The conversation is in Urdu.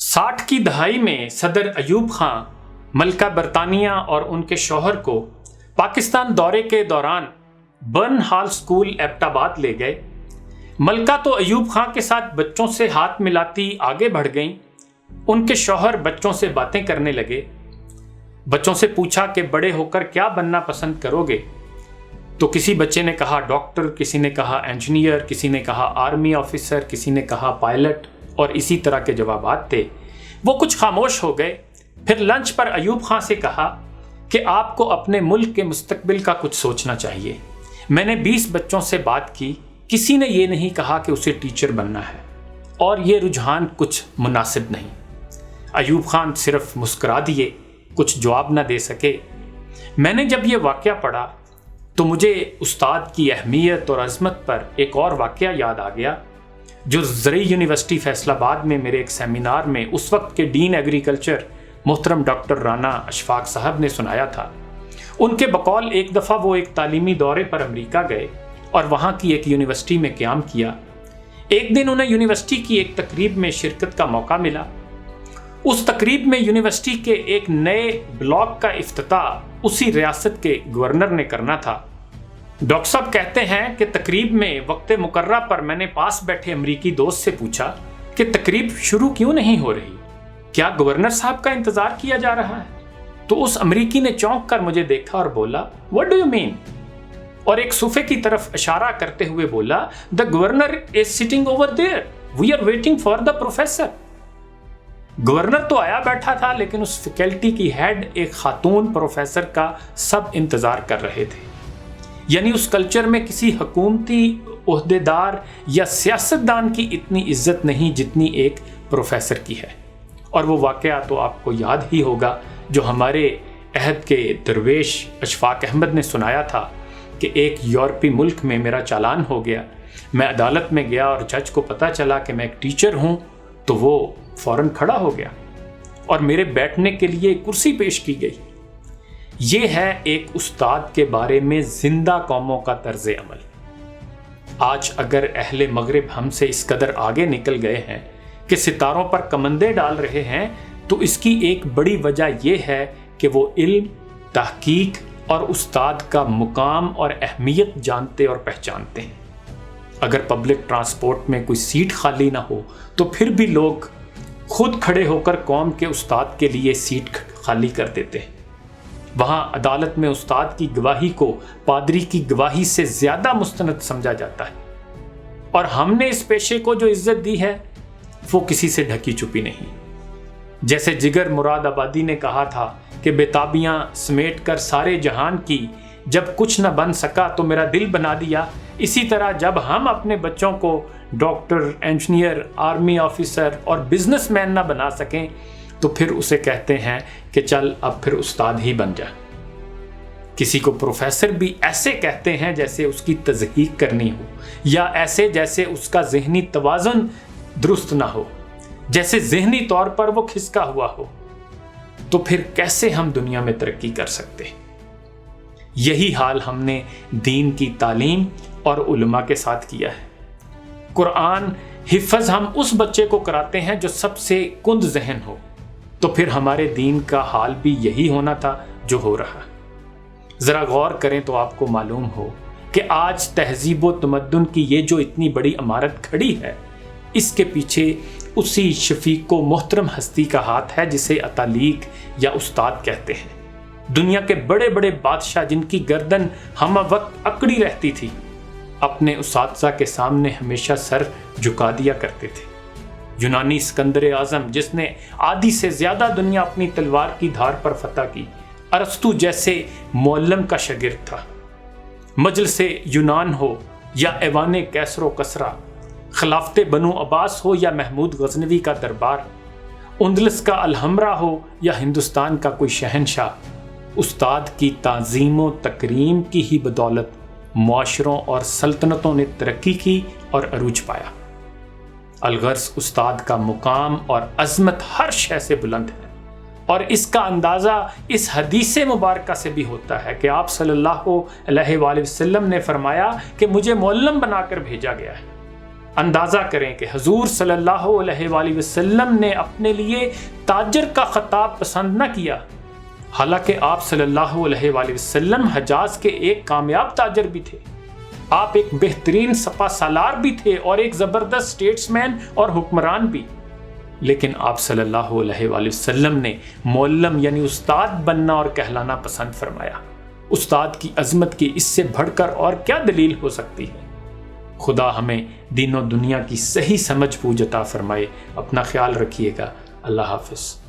60 کی دہائی میں صدر ایوب خان ملکہ برطانیہ اور ان کے شوہر کو پاکستان دورے کے دوران برن ہال اسکول ایبٹ آباد لے گئے۔ ملکہ تو ایوب خان کے ساتھ بچوں سے ہاتھ ملاتی آگے بڑھ گئیں۔ ان کے شوہر بچوں سے باتیں کرنے لگے۔ بچوں سے پوچھا کہ بڑے ہو کر کیا بننا پسند کرو گے؟ تو کسی بچے نے کہا ڈاکٹر، کسی نے کہا انجینئر، کسی نے کہا آرمی آفیسر، کسی نے کہا پائلٹ، اور اسی طرح کے جوابات تھے۔ وہ کچھ خاموش ہو گئے۔ پھر لنچ پر ایوب خان سے کہا کہ آپ کو اپنے ملک کے مستقبل کا کچھ سوچنا چاہیے۔ میں نے 20 بچوں سے بات کی، کسی نے یہ نہیں کہا کہ اسے ٹیچر بننا ہے، اور یہ رجحان کچھ مناسب نہیں۔ ایوب خان صرف مسکرا دیے، کچھ جواب نہ دے سکے۔ میں نے جب یہ واقعہ پڑھا تو مجھے استاد کی اہمیت اور عظمت پر ایک اور واقعہ یاد آ گیا جو زرعی یونیورسٹی فیصل آباد میں میرے ایک سیمینار میں اس وقت کے ڈین ایگریکلچر محترم ڈاکٹر رانا اشفاق صاحب نے سنایا تھا۔ ان کے بقول ایک دفعہ وہ ایک تعلیمی دورے پر امریکہ گئے اور وہاں کی ایک یونیورسٹی میں قیام کیا۔ ایک دن انہیں یونیورسٹی کی ایک تقریب میں شرکت کا موقع ملا۔ اس تقریب میں یونیورسٹی کے ایک نئے بلاک کا افتتاح اسی ریاست کے گورنر نے کرنا تھا۔ ڈاکٹر صاحب کہتے ہیں کہ تقریب میں وقت مقررہ پر میں نے پاس بیٹھے امریکی دوست سے پوچھا کہ تقریب شروع کیوں نہیں ہو رہی؟ کیا گورنر صاحب کا انتظار کیا جا رہا ہے؟ تو اس امریکی نے چونک کر مجھے دیکھا اور بولا What do you mean؟ اور ایک صوفے کی طرف اشارہ کرتے ہوئے بولا The governor is sitting over there. We are waiting for the professor۔ Governor تو آیا بیٹھا تھا، لیکن اس فیکلٹی کی ہیڈ ایک خاتون پروفیسر کا سب انتظار کر رہے تھے۔ یعنی اس کلچر میں کسی حکومتی عہدیدار یا سیاستدان کی اتنی عزت نہیں جتنی ایک پروفیسر کی ہے۔ اور وہ واقعہ تو آپ کو یاد ہی ہوگا جو ہمارے عہد کے درویش اشفاق احمد نے سنایا تھا کہ ایک یورپی ملک میں میرا چالان ہو گیا، میں عدالت میں گیا اور جج کو پتہ چلا کہ میں ایک ٹیچر ہوں تو وہ فوراً کھڑا ہو گیا اور میرے بیٹھنے کے لیے کرسی پیش کی گئی۔ یہ ہے ایک استاد کے بارے میں زندہ قوموں کا طرز عمل۔ آج اگر اہل مغرب ہم سے اس قدر آگے نکل گئے ہیں کہ ستاروں پر کمندے ڈال رہے ہیں تو اس کی ایک بڑی وجہ یہ ہے کہ وہ علم، تحقیق اور استاد کا مقام اور اہمیت جانتے اور پہچانتے ہیں۔ اگر پبلک ٹرانسپورٹ میں کوئی سیٹ خالی نہ ہو تو پھر بھی لوگ خود کھڑے ہو کر قوم کے استاد کے لیے سیٹ خالی کر دیتے ہیں۔ وہاں عدالت میں استاد کی گواہی کو پادری کی گواہی سے زیادہ مستند سمجھا جاتا ہے، اور ہم نے اس پیشے کو جو عزت دی ہے وہ کسی سے ڈھکی چھپی نہیں۔ جیسے جگر مراد آبادی نے کہا تھا کہ بےتابیاں سمیٹ کر سارے جہان کی، جب کچھ نہ بن سکا تو میرا دل بنا دیا، اسی طرح جب ہم اپنے بچوں کو ڈاکٹر، انجینئر، آرمی آفیسر اور بزنس مین نہ بنا سکیں تو پھر اسے کہتے ہیں کہ چل اب پھر استاد ہی بن جا۔ کسی کو پروفیسر بھی ایسے کہتے ہیں جیسے اس کی تضحیق کرنی ہو، یا ایسے جیسے اس کا ذہنی توازن درست نہ ہو، جیسے ذہنی طور پر وہ کھسکا ہوا ہو۔ تو پھر کیسے ہم دنیا میں ترقی کر سکتے؟ یہی حال ہم نے دین کی تعلیم اور علماء کے ساتھ کیا ہے۔ قرآن حفظ ہم اس بچے کو کراتے ہیں جو سب سے کند ذہن ہو، تو پھر ہمارے دین کا حال بھی یہی ہونا تھا جو ہو رہا۔ ذرا غور کریں تو آپ کو معلوم ہو کہ آج تہذیب و تمدن کی یہ جو اتنی بڑی عمارت کھڑی ہے، اس کے پیچھے اسی شفیق و محترم ہستی کا ہاتھ ہے جسے اتالیق یا استاد کہتے ہیں۔ دنیا کے بڑے بڑے بادشاہ جن کی گردن ہم وقت اکڑی رہتی تھی، اپنے اساتذہ کے سامنے ہمیشہ سر جھکا دیا کرتے تھے۔ یونانی اسکندر اعظم جس نے آدھی سے زیادہ دنیا اپنی تلوار کی دھار پر فتح کی، ارسطو جیسے معلم کا شاگرد تھا۔ مجلس یونان ہو یا ایوان کیسر و کسرا، خلافت بنو عباس ہو یا محمود غزنوی کا دربار، اندلس کا الحمرا ہو یا ہندوستان کا کوئی شہنشاہ، استاد کی تعظیم و تکریم کی ہی بدولت معاشروں اور سلطنتوں نے ترقی کی اور عروج پایا۔ الغرض استاد کا مقام اور عظمت ہر شے سے بلند ہے، اور اس کا اندازہ اس حدیث مبارکہ سے بھی ہوتا ہے کہ آپ صلی اللہ علیہ وآلہ وسلم نے فرمایا کہ مجھے معلم بنا کر بھیجا گیا ہے۔ اندازہ کریں کہ حضور صلی اللہ علیہ وآلہ وسلم نے اپنے لیے تاجر کا خطاب پسند نہ کیا، حالانکہ آپ صلی اللہ علیہ وآلہ وسلم حجاز کے ایک کامیاب تاجر بھی تھے، آپ ایک بہترین سپہ سالار بھی تھے اور ایک زبردست سٹیٹس مین اور حکمران بھی، لیکن آپ صلی اللہ علیہ وآلہ وسلم نے معلم یعنی استاد بننا اور کہلانا پسند فرمایا۔ استاد کی عظمت کی اس سے بڑھ کر اور کیا دلیل ہو سکتی ہے؟ خدا ہمیں دین و دنیا کی صحیح سمجھ بوجھ عطا فرمائے۔ اپنا خیال رکھیے گا۔ اللہ حافظ۔